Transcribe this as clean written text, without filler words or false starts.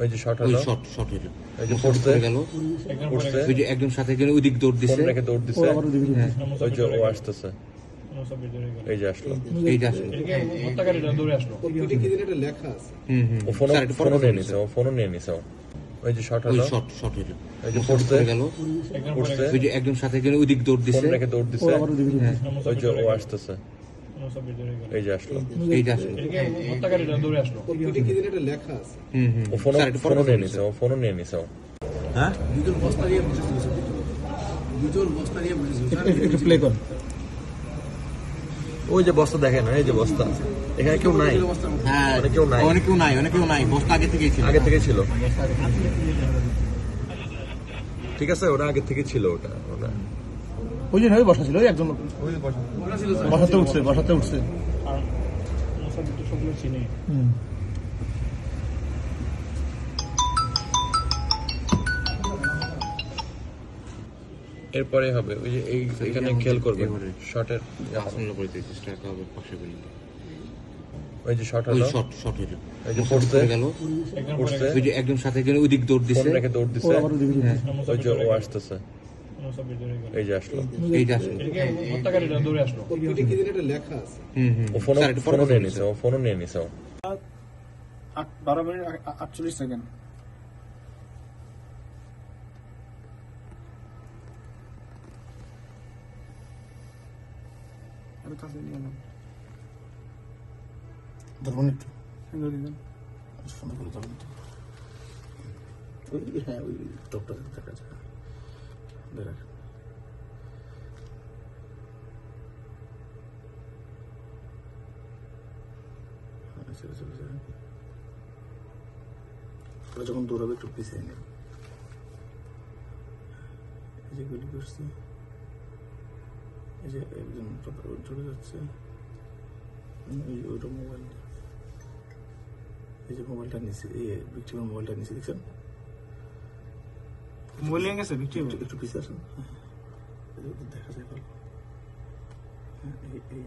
ওই যে শট ওই হলো, শট শট হলো, ওই যে পড়ছে গেল, পড়ছে, ওই যে একজন সাথে গেলে ওই দিক দৌড় দিছে, ফোন রেখে দৌড় দিছে, হ্যাঁ, ওই যে ও আসতেছে, এই যে আসলো, এই যে আসলো, হত্যাকারীরা দৌড়ে আসলো। ও ফোনও নিয়ে নিছে, ও ফোনও নিয়ে নিছে ও। ওই যে শট ওই হলো, শট শট হলো, ওই যে পড়ছে গেল, পড়ছে, ওই যে একজন সাথে গেলে ওই দিক দৌড় ফোন দিছে, রেখে দৌড় দিছে, হ্যাঁ, ওই যে ও আসতেছে, এই যে আসলো, এই যে আসলো, হত্যাকারীরা দৌড়ে আসলো। ও ফোনও নিয়ে নিছে, ও ফোনও নিয়ে নিছে ও। হ্যাঁ একটু প্লে কর। ওই যে বস্তা দেখেন, এই যে বস্তা, এখানে কেউ নাই, হ্যাঁ, অনেকেও নাই, অনেকেও নাই, বস্তা আগে থেকেই ছিল, আগে থেকে ছিল, ঠিক আছে, ওটা আগে থেকে ছিল, ওটা ওটা ওই যে বসা ছিল, ওই একজন বসাতে উঠছে। এরপরে হবে ওই যে এখানে খেয়াল করবে শটের, আসন্ন করে দিয়েছে, স্ট্রাইক হবে পসিবিলিটি, ওই যে শট ওই হলো, শট শট হলো, ওই যে পড়ছে গেল, পড়ছে, ওই যে একজন সাথে গেলে ওই দিক দৌড় ফোন দিছে, রেখে দৌড় দিছে, হ্যাঁ, ওই যে ও আসতেছে, এই যে আসলো, এই যে আসলো, হত্যাকারীরা দৌড়ে আসলো। ও ফোনও নিয়ে নিছে, ও ফোনও নিয়ে নিছে ও। 12 মিনিট 48 সেকেন্ড। ধরুন একটু হ্যাঁ, ওই টপটা দেখা যায়। যখন দৌড়াবে একটু পিছিয়ে নেই, এই যে গুলি করছি, এই যে একজন চলে যাচ্ছে, ওইটা মোবাইল, এই যে মোবাইলটা নিচে, এই ভিক্টিমের মোবাইলটা নিচে দেখছেন, মোবাইল নিয়ে গেছে ভিক্টিম, একটু পিছিয়ে আসেন, দেখা যায় ভালো, এই